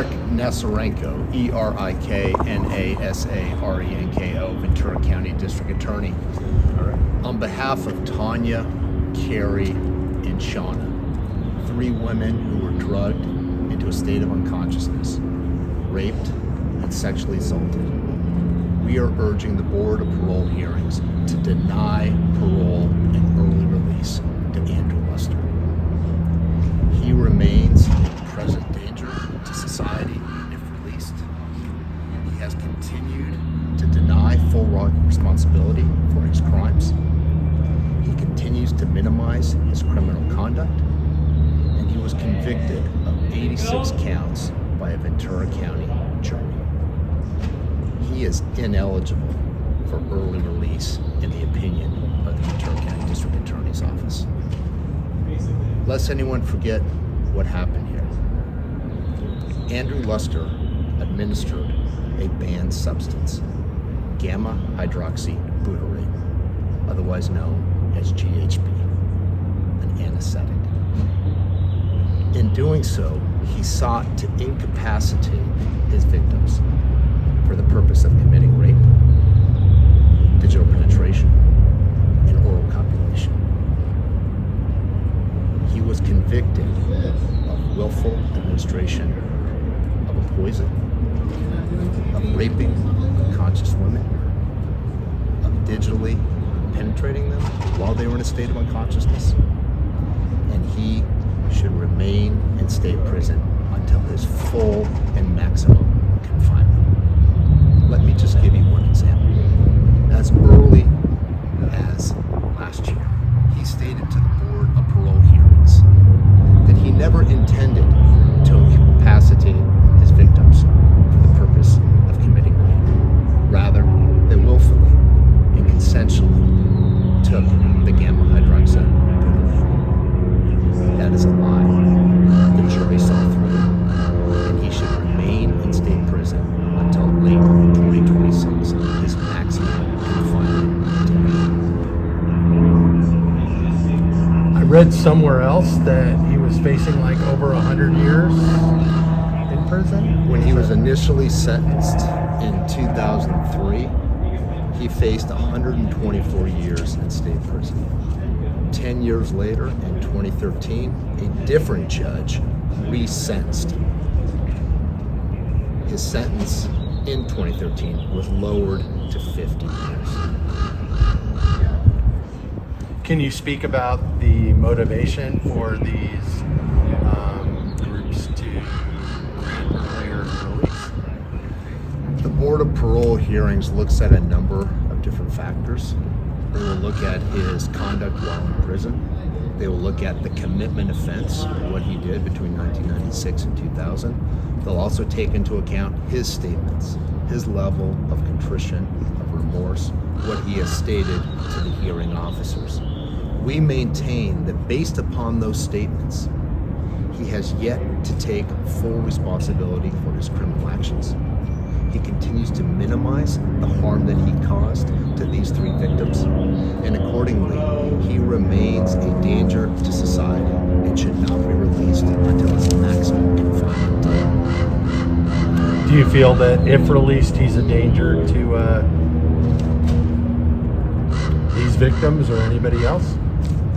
Erik Nasarenko, Eriknasarenko, Ventura County District Attorney. On behalf of Tanya, Carrie, and Shauna, 3 women who were drugged into a state of unconsciousness, raped, and sexually assaulted, we are urging the Board of Parole Hearings to deny parole and early release to Andrew Luster. He remains a present danger to society if released. He has continued to deny full responsibility for his crimes. He continues to minimize his criminal conduct, and he was convicted of 86 counts by a Ventura County jury. He is ineligible for early release in the opinion of the Ventura County District Attorney's Office. Lest anyone forget what happened here. Andrew Luster administered a banned substance, gamma hydroxybutyrate, otherwise known as GHB, an anesthetic. In doing so, he sought to incapacitate his victims for the purpose of committing rape, digital penetration, and oral copulation. He was convicted of willful administration of a poison, of raping unconscious women, of digitally penetrating them while they were in a state of unconsciousness, and he should remain in state prison until his full and maximum confinement. Let me just give you one example. As early as last year, he stated to the Board of Parole Hearings that he never intended to incapacitate his victims for the purpose of committing rape. Rather, they willfully and consensually took the gamma hydroxybutyrate. That is a lie the jury saw through, and he should remain in state prison until late 2026, his maximum confinement term. I read somewhere else that he was facing like over 100 years in prison. When he was initially sentenced in 2003, he faced 124 years in state prison. 10 years later, in 2013, a different judge resentenced him. His sentence in 2013 was lowered to 50 years. Can you speak about the motivation for these groups to grant earlier release? The Board of Parole Hearings looks at a number of different factors. They will look at his conduct while in prison. They will look at the commitment offense, what he did between 1996 and 2000. They'll also take into account his statements, his level of contrition, of remorse, what he has stated to the hearing officers. We maintain that based upon those statements, he has yet to take full responsibility for his criminal actions. He continues to minimize the harm that he caused to these 3 victims, and accordingly, he remains a danger to society and should not be released until his maximum confinement time. Do you feel that if released, he's a danger to these victims or anybody else?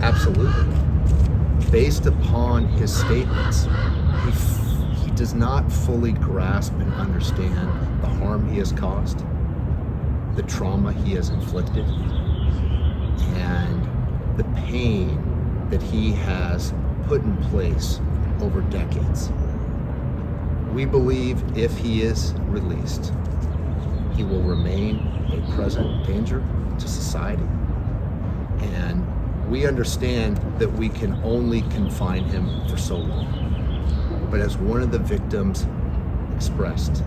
Absolutely. Based upon his statements, he does not fully grasp and understand the harm he has caused, the trauma he has inflicted, and the pain that he has put in place over decades. We believe if he is released, he will remain a present danger to society, and we understand that we can only confine him for so long. But as one of the victims expressed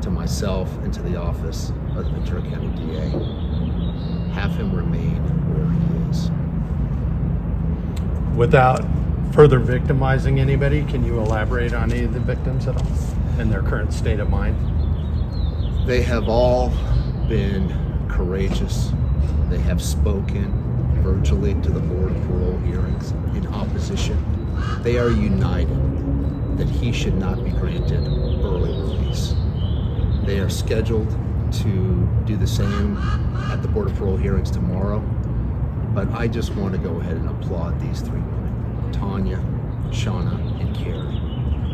to myself and to the office of the Ventura County DA, have him remain where he is. Without further victimizing anybody, can you elaborate on any of the victims at all and their current state of mind? They have all been courageous. They have spoken virtually to the Board of Parole Hearings in opposition. They are united. that he should not be granted early release. They are scheduled to do the same at the Board of Parole hearings tomorrow, but I just want to go ahead and applaud these three women, Tanya, Shauna, and Carrie,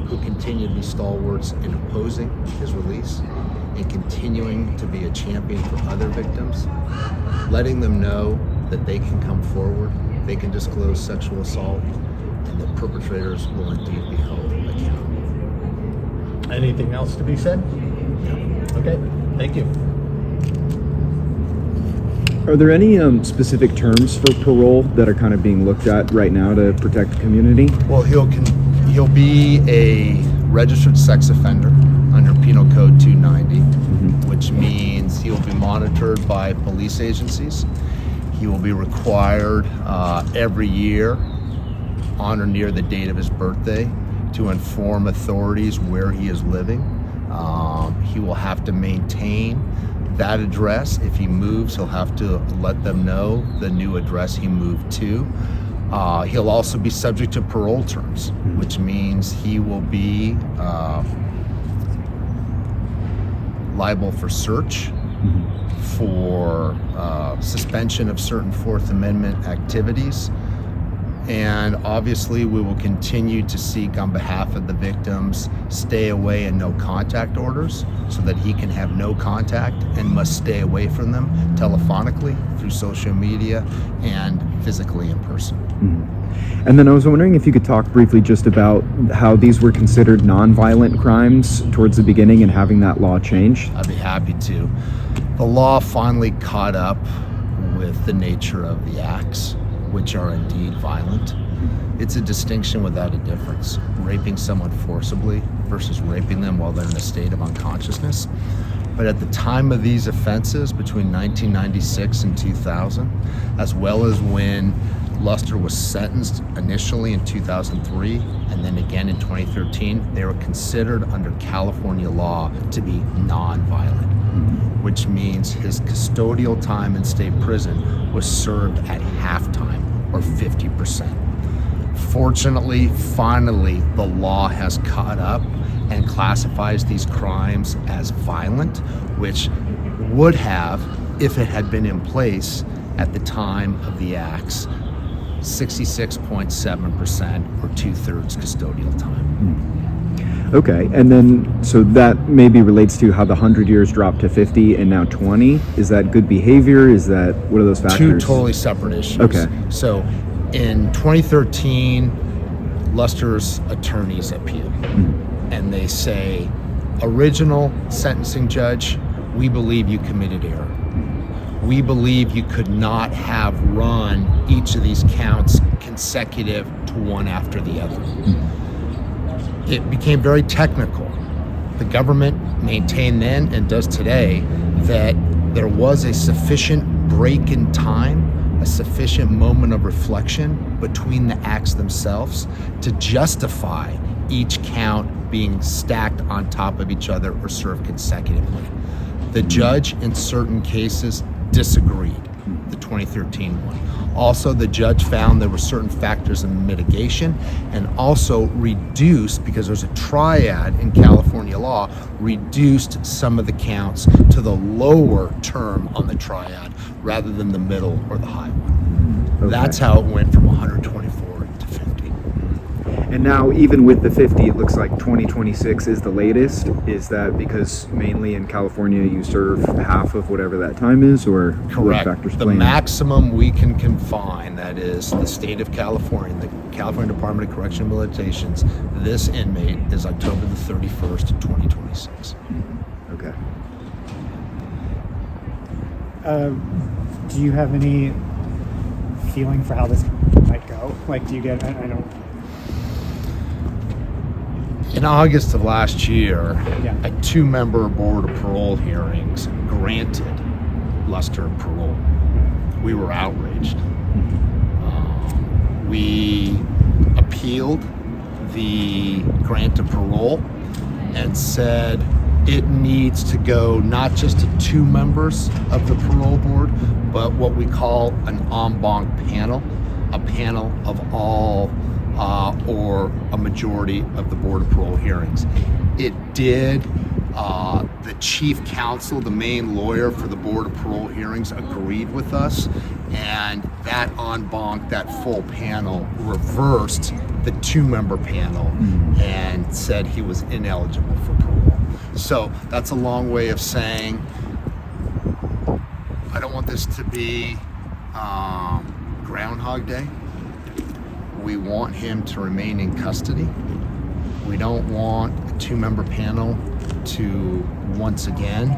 who continue to be stalwarts in opposing his release and continuing to be a champion for other victims, letting them know that they can come forward, they can disclose sexual assault, and that perpetrators will indeed be held accountable. Anything else to be said? Okay, thank you. Are there any specific terms for parole that are kind of being looked at right now to protect the community? Well, he'll be a registered sex offender under Penal Code 290, which means he'll be monitored by police agencies. He will be required every year on or near the date of his birthday to inform authorities where he is living. He will have to maintain that address. If he moves, he'll have to let them know the new address he moved to. He'll also be subject to parole terms, which means he will be liable for search, for suspension of certain Fourth Amendment activities. And obviously we will continue to seek on behalf of the victims stay away and no contact orders so that he can have no contact and must stay away from them telephonically, through social media, and physically in person. And then I was wondering if you could talk briefly just about how these were considered nonviolent crimes towards the beginning and having that law change. I'd be happy to. The law finally caught up with the nature of the acts, which are indeed violent. It's a distinction without a difference. Raping someone forcibly versus raping them while they're in a state of unconsciousness. But at the time of these offenses, between 1996 and 2000, as well as when Luster was sentenced initially in 2003 and then again in 2013, they were considered under California law to be non-violent, which means his custodial time in state prison was served at halftime, or 50%. Fortunately, finally, the law has caught up and classifies these crimes as violent, which would have, if it had been in place at the time of the acts, 66.7%, or 2/3 custodial time. Okay, and then so that maybe relates to how the 100 years dropped to 50 and now 20. Is that good behavior? Is that, what are those factors? Two totally separate issues. Okay. So in 2013, Luster's attorneys appeal, and they say, original sentencing judge, we believe you committed error. We believe you could not have run each of these counts consecutive to one after the other. It became very technical. The government maintained then and does today that there was a sufficient break in time, a sufficient moment of reflection between the acts themselves to justify each count being stacked on top of each other or served consecutively. The judge in certain cases disagreed, the 2013 one. Also, the judge found there were certain factors in mitigation and also reduced, because there's a triad in California law, reduced some of the counts to the lower term on the triad rather than the middle or the high one. Okay. That's how it went from 124 to 50. And now, even with the 50, it looks like 2026 is the latest. Is that because mainly in California you serve half of whatever that time is, or Correct. what factors The play in? maximum we can confine, that is the state of California, the California Department of Correctional Rehabilitations, this inmate is October the 31st, 2026. Okay. Do you have any feeling for how this might go? Like, do you get, I don't... In August of last year, Yeah. a 2-member board of parole hearings granted Luster parole. We were outraged. We appealed the grant of parole and said it needs to go not just to 2 members of the parole board, but what we call an en banc panel, a panel of all or a majority of the Board of Parole hearings. It did. The chief counsel, the main lawyer for the Board of Parole hearings, agreed with us, and that en banc, that full panel, reversed the 2-member panel and said he was ineligible for parole. So that's a long way of saying I don't want this to be Groundhog Day. We want him to remain in custody. We don't want a 2-member panel to once again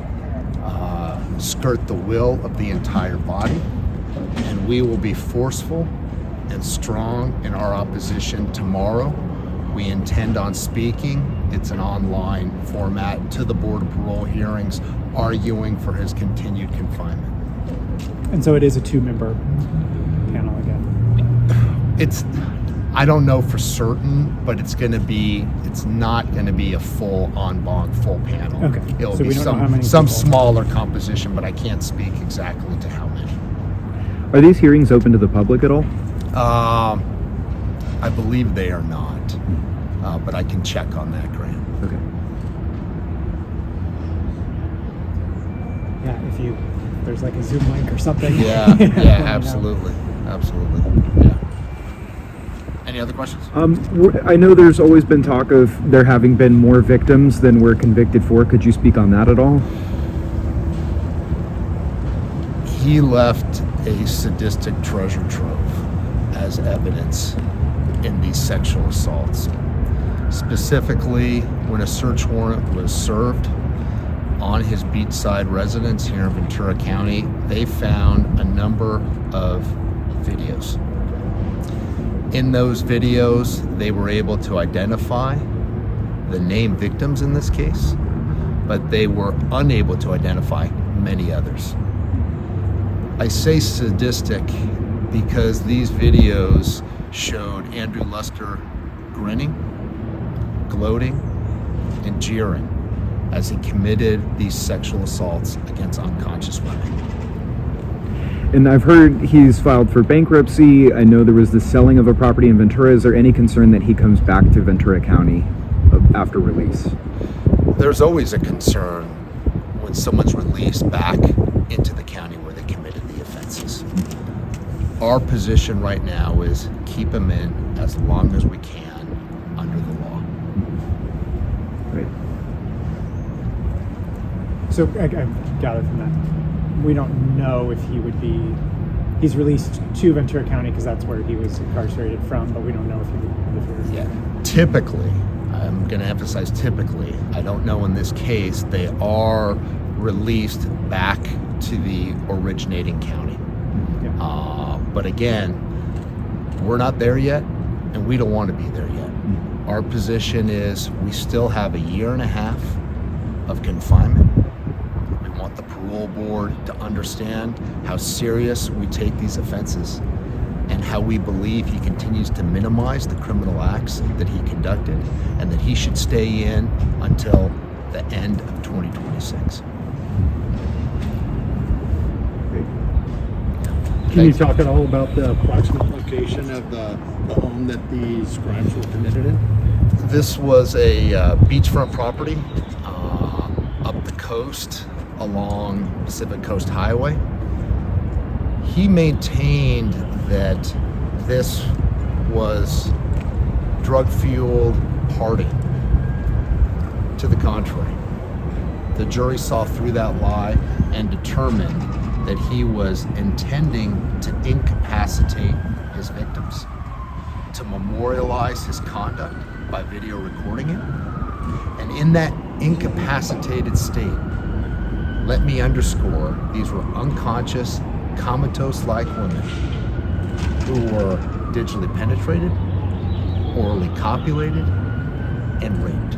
skirt the will of the entire body, and we will be forceful and strong in our opposition tomorrow. We intend on speaking. It's an online format to the Board of Parole hearings, arguing for his continued confinement. And so it is a 2-member panel again. I don't know for certain, but it's not going to be a full en banc, full panel. Okay. It'll So be we don't know how many some people. smaller composition, but I can't speak exactly to how many. Are these hearings open to the public at all? I believe they are not, but I can check on that, Grant. Okay. Yeah, if there's like a Zoom link or something. Yeah, let me know. absolutely. Yeah. Any other questions? I know there's always been talk of there having been more victims than were convicted for. Could you speak on that at all? He left a sadistic treasure trove as evidence in these sexual assaults. Specifically, when a search warrant was served on his beachside residence here in Ventura County, they found a number of videos. In those videos, they were able to identify the named victims in this case, but they were unable to identify many others. I say sadistic because these videos showed Andrew Luster grinning, gloating, and jeering as he committed these sexual assaults against unconscious women. And I've heard he's filed for bankruptcy. I know there was the selling of a property in Ventura. Is there any concern that he comes back to Ventura County after release? There's always a concern when someone's released back into the county where they committed the offenses. Our position right now is keep him in as long as we can under the law. Right. So I gathered from that, we don't know if he would be. He's released to Ventura County because that's where he was incarcerated from, but we don't know if he would live here. Yeah. Typically, I'm going to emphasize typically, I don't know in this case, they are released back to the originating county. Yeah. But again, we're not there yet, and we don't want to be there yet. Our position is we still have a 1.5 years of confinement. We want the parole board to understand how serious we take these offenses and how we believe he continues to minimize the criminal acts that he conducted, and that he should stay in until the end of 2026. Can you talk at all about the approximate location of the home that these crimes were committed in? This was a beachfront property up the coast along Pacific Coast Highway. He maintained that this was drug-fueled party. To the contrary, the jury saw through that lie and determined that he was intending to incapacitate his victims, to memorialize his conduct by video recording it. And in that incapacitated state, let me underscore, these were unconscious, comatose-like women who were digitally penetrated, orally copulated, and raped.